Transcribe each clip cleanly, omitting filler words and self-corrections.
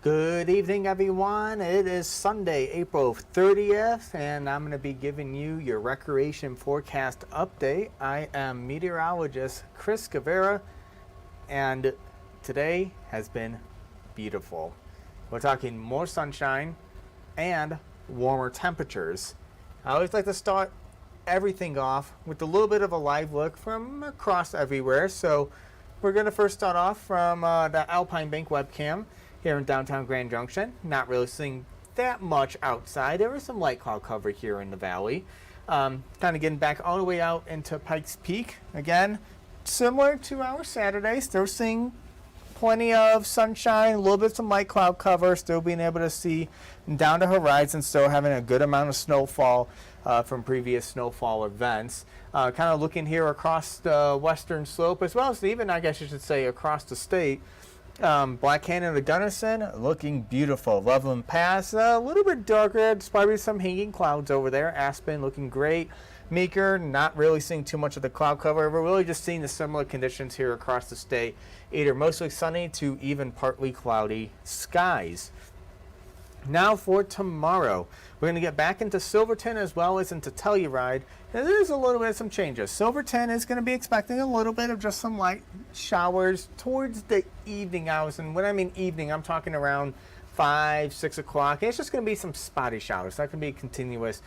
Good evening, everyone. It is Sunday, April 30th, and I'm going to be giving you your recreation forecast update. I am meteorologist Chris Guevara, and today has been beautiful. We're talking more sunshine and warmer temperatures. I always like to start everything off with a little bit of a live look from across everywhere. So we're going to first start off from the Alpine Bank webcam here in downtown Grand Junction. Not really seeing that much outside. There is some light cloud cover here in the valley. Kind of getting back all the way out into Pikes Peak. Again, similar to our Saturday, still seeing plenty of sunshine, a little bit some light cloud cover, still being able to see down the horizon, still having a good amount of snowfall from previous snowfall events. Kind of looking here across the western slope, as well as even, I guess you should say, across the state. Black Canyon to Gunnison, looking beautiful. Loveland Pass, a little bit darker. There's probably some hanging clouds over there. Aspen looking great. Meeker, not really seeing too much of the cloud cover. We're really just seeing the similar conditions here across the state. Either mostly sunny to even partly cloudy skies. Now for tomorrow, we're going to get back into Silverton as well as into Telluride. And there's a little bit of some changes. Silverton is going to be expecting a little bit of just some light showers towards the evening hours. And when I mean evening, I'm talking around 5, 6 o'clock. And it's just going to be some spotty showers. That can be a continuous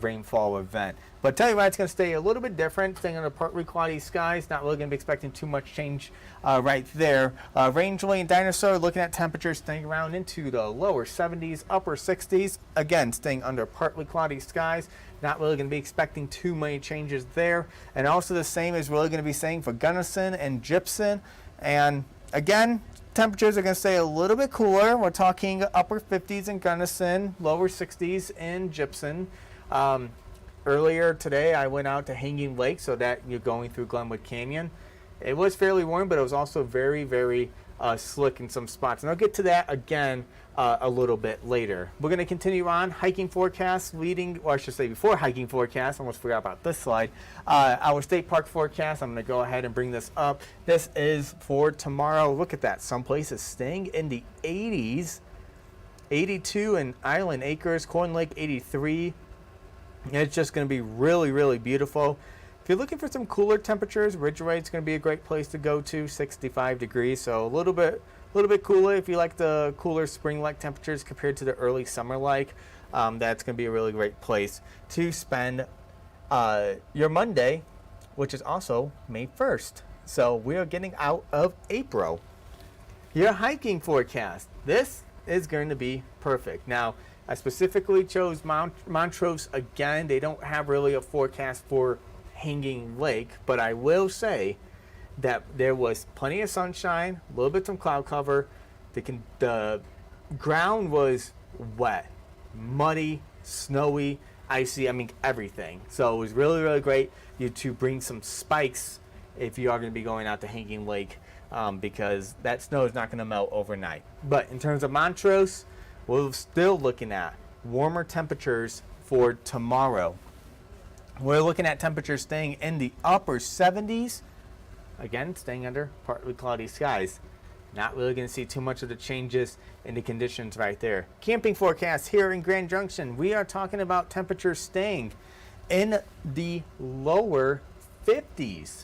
rainfall event. But Telluride's going to stay a little bit different, staying under partly cloudy skies. Not really going to be expecting too much change right there. Rangeley and Dinosaur looking at temperatures staying around into the lower 70s, upper 60s. Again, staying under partly cloudy skies. Not really going to be expecting too many changes there. And also the same is really going to be saying for Gunnison and Gypsum. And again, temperatures are going to stay a little bit cooler. We're talking upper 50s in Gunnison, lower 60s in Gypsum. Earlier today, I went out to Hanging Lake, so that you're going through Glenwood Canyon. It was fairly warm, but it was also very, very slick in some spots. And I'll get to that again a little bit later. We're going to continue on. Hiking forecast leading, or I should say before hiking forecast, I almost forgot about this slide. Our state park forecast, I'm going to go ahead and bring this up. This is for tomorrow. Look at that. Some places staying in the 80s. 82 in Island Acres, Corn Lake 83. It's just going to be really, really beautiful. If you're looking for some cooler temperatures, Ridgewade's going to be a great place to go to, 65 degrees. So a little bit cooler if you like the cooler spring-like temperatures compared to the early summer-like. That's going to be a really great place to spend your Monday, which is also May 1st. So we are getting out of April. Your hiking forecast. This is going to be perfect. Now, I specifically chose Montrose again. They don't have really a forecast for Hanging Lake, but I will say that there was plenty of sunshine, a little bit some cloud cover. The ground was wet, muddy, snowy, icy, I mean everything. So it was really, really great to bring some spikes if you are going to be going out to Hanging Lake because that snow is not going to melt overnight. But in terms of Montrose, we're still looking at warmer temperatures for tomorrow. We're looking at temperatures staying in the upper 70s. Again, staying under partly cloudy skies. Not really going to see too much of the changes in the conditions right there. Camping forecast here in Grand Junction. We are talking about temperatures staying in the lower 50s.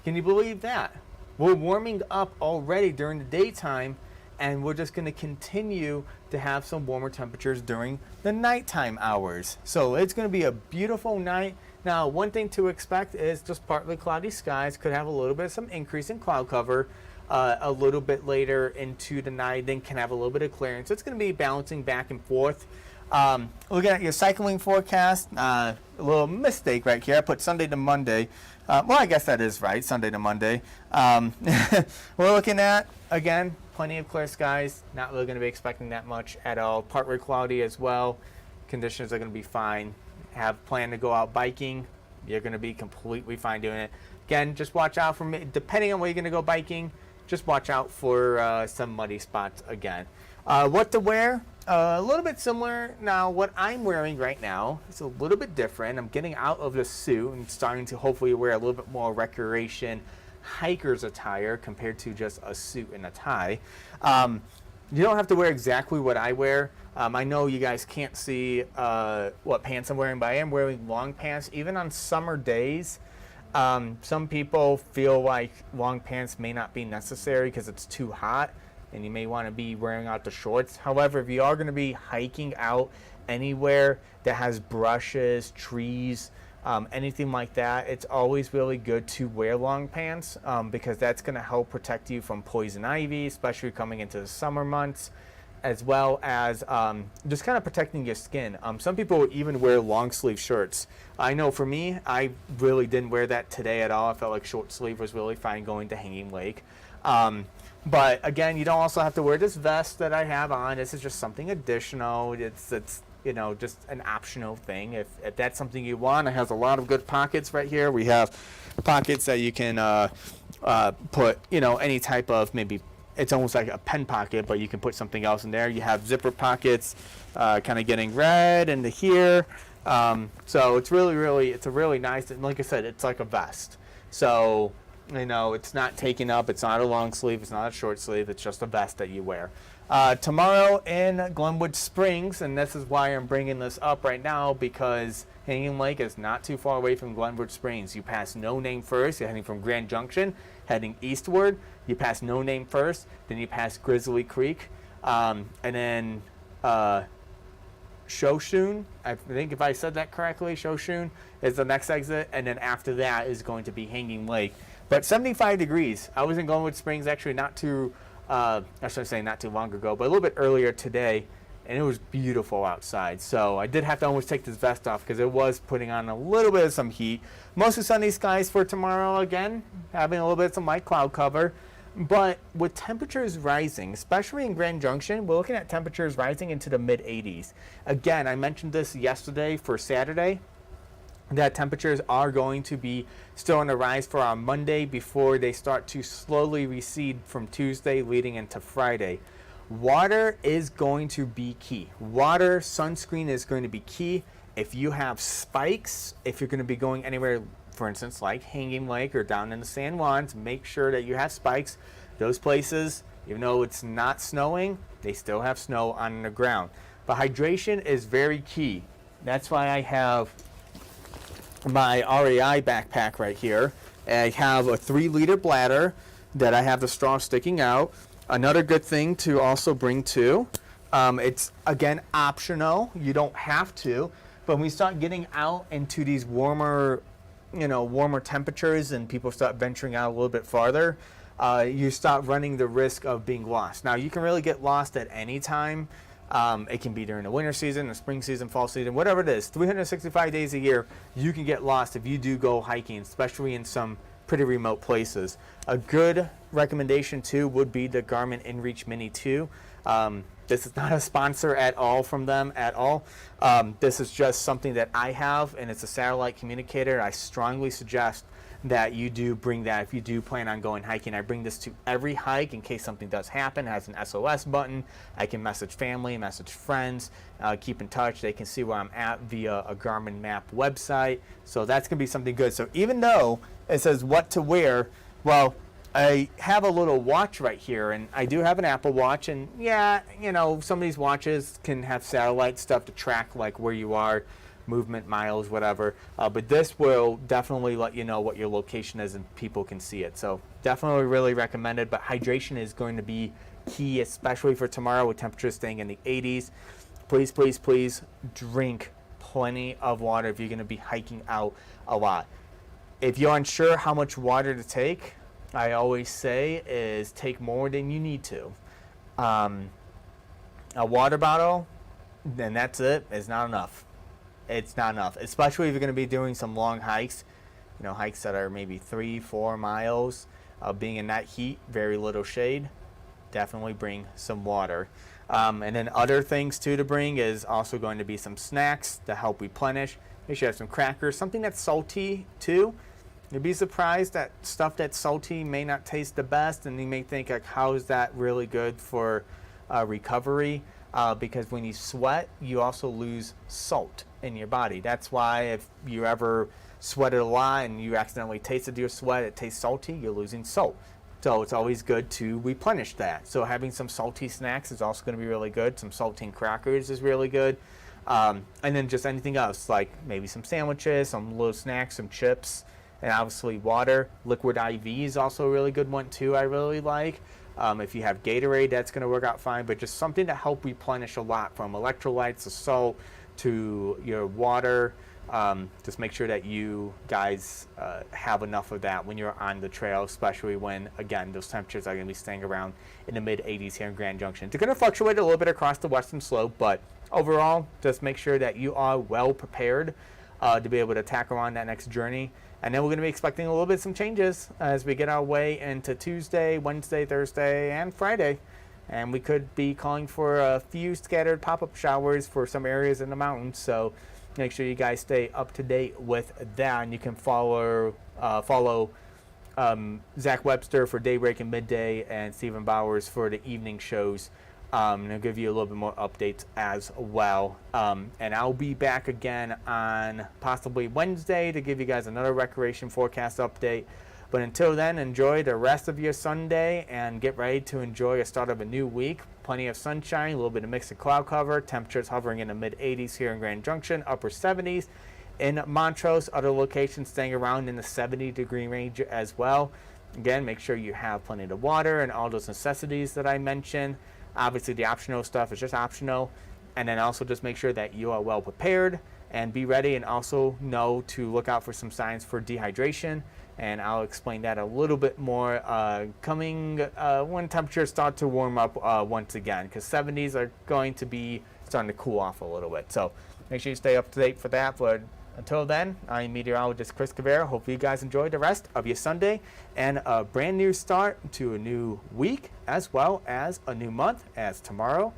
Can you believe that? We're warming up already during the daytime, and we're just going to continue to have some warmer temperatures during the nighttime hours. So it's going to be a beautiful night. Now, one thing to expect is just partly cloudy skies. Could have a little bit of some increase in cloud cover a little bit later into the night. Then can have a little bit of clearance. So it's going to be balancing back and forth. Looking at your cycling forecast, a little mistake right here. I put Sunday to Monday. Well, I guess that is right, Sunday to Monday. We're looking at, again, plenty of clear skies. Not really going to be expecting that much at all. Partly cloudy as well. Conditions are going to be fine. Have planned to go out biking. You're going to be completely fine doing it. Again, just watch out for me. Depending on where you're going to go biking, just watch out for some muddy spots again. What to wear? A little bit similar. Now, what I'm wearing right now is a little bit different. I'm getting out of the suit and starting to hopefully wear a little bit more recreation hiker's attire compared to just a suit and a tie. You don't have to wear exactly what I wear. I know you guys can't see what pants I'm wearing, but I am wearing long pants. Even on summer days, some people feel like long pants may not be necessary because it's too hot and you may want to be wearing out the shorts. However, if you are going to be hiking out anywhere that has brushes, trees, anything like that, it's always really good to wear long pants because that's going to help protect you from poison ivy, especially coming into the summer months, as well as just kind of protecting your skin. Some people even wear long sleeve shirts. I know for me, I really didn't wear that today at all. I felt like short sleeve was really fine going to Hanging Lake. But again, you don't also have to wear this vest that I have on. This is just something additional. It's you know, just an optional thing. If that's something you want, it has a lot of good pockets right here. We have pockets that you can put, you know, any type of, maybe it's almost like a pen pocket, but you can put something else in there. You have zipper pockets kind of getting right into here. So it's it's a really nice, and like I said, it's like a vest. So, you know, it's not taken up. It's not a long sleeve. It's not a short sleeve. It's just a vest that you wear. Tomorrow in Glenwood Springs, and this is why I'm bringing this up right now, because Hanging Lake is not too far away from Glenwood Springs. You pass No Name first. You're heading from Grand Junction, heading eastward. You pass No Name first, then you pass Grizzly Creek, and then Shoshone, I think if I said that correctly, Shoshone is the next exit, and then after that is going to be Hanging Lake. But 75 degrees. I was in Glenwood Springs actually not too long ago, but a little bit earlier today, and it was beautiful outside. So I did have to almost take this vest off because it was putting on a little bit of some heat. Mostly sunny skies for tomorrow again, having a little bit of some light cloud cover. But with temperatures rising, especially in Grand Junction, we're looking at temperatures rising into the mid 80s. Again, I mentioned this yesterday for Saturday, that temperatures are going to be still on the rise for our Monday before they start to slowly recede from Tuesday leading into Friday. Water is going to be key. Water, sunscreen is going to be key. If you have spikes, if you're going to be going anywhere, for instance, like Hanging Lake or down in the San Juans, make sure that you have spikes. Those places, even though it's not snowing, they still have snow on the ground. But hydration is very key. That's why I have my REI backpack right here. I have a 3-liter bladder that I have the straw sticking out. Another good thing to also bring too, it's again optional. You don't have to, but when we start getting out into these warmer temperatures and people start venturing out a little bit farther, you start running the risk of being lost. Now, you can really get lost at any time. It can be during the winter season, the spring season, fall season, whatever it is. 365 days a year, you can get lost if you do go hiking, especially in some pretty remote places. A good recommendation too would be the Garmin InReach Mini 2. This is not a sponsor at all from them at all. This is just something that I have, and it's a satellite communicator. I strongly suggest that you do bring that if you do plan on going hiking. I bring this to every hike in case something does happen. It has an SOS button. I can message family, message friends, keep in touch. They can see where I'm at via a Garmin map website. So that's going to be something good. So even though it says what to wear, well, I have a little watch right here, and I do have an Apple Watch, and yeah, you know, some of these watches can have satellite stuff to track like where you are, movement, miles, whatever, but this will definitely let you know what your location is and people can see it. So definitely really recommended, but hydration is going to be key, especially for tomorrow with temperatures staying in the 80s. Please, please, please drink plenty of water if you're going to be hiking out a lot. If you're unsure how much water to take, I always say is take more than you need to. A water bottle, and that's it, is not enough. It's not enough, especially if you're going to be doing some long hikes, you know, hikes that are maybe 3-4 miles, being in that heat, very little shade. Definitely bring some water. And then other things too to bring is also going to be some snacks to help replenish. Make sure you have some crackers, something that's salty too. You'd be surprised that stuff that's salty may not taste the best, and you may think, like, how is that really good for recovery? Because when you sweat, you also lose salt in your body. That's why if you ever sweated a lot and you accidentally tasted your sweat, it tastes salty, you're losing salt. So it's always good to replenish that. So having some salty snacks is also going to be really good. Some saltine crackers is really good. And then just anything else, like maybe some sandwiches, some little snacks, some chips, and obviously water. Liquid IV is also a really good one too, I really like. If you have Gatorade, that's going to work out fine, but just something to help replenish a lot, from electrolytes to salt to your water. Just make sure that you guys have enough of that when you're on the trail, especially when, again, those temperatures are going to be staying around in the mid-80s here in Grand Junction. They're going to fluctuate a little bit across the western slope, but overall, just make sure that you are well prepared to be able to tackle on that next journey. And then we're going to be expecting a little bit some changes as we get our way into Tuesday, Wednesday, Thursday, and Friday. And we could be calling for a few scattered pop-up showers for some areas in the mountains. So make sure you guys stay up to date with that. And you can follow Zach Webster for Daybreak and Midday, and Stephen Bowers for the evening shows. And I'll give you a little bit more updates as well. And I'll be back again on possibly Wednesday to give you guys another recreation forecast update. But until then, enjoy the rest of your Sunday and get ready to enjoy the start of a new week. Plenty of sunshine, a little bit of mix of cloud cover, temperatures hovering in the mid-80s here in Grand Junction, upper 70s. In Montrose, other locations staying around in the 70-degree range as well. Again, make sure you have plenty of water and all those necessities that I mentioned. Obviously, the optional stuff is just optional. And then also just make sure that you are well prepared and be ready, and also know to look out for some signs for dehydration. And I'll explain that a little bit more coming when temperatures start to warm up once again, because 70s are going to be starting to cool off a little bit. So make sure you stay up to date for that. But until then, I'm meteorologist Chris Cavera. Hopefully you guys enjoyed the rest of your Sunday and a brand new start to a new week, as well as a new month, as tomorrow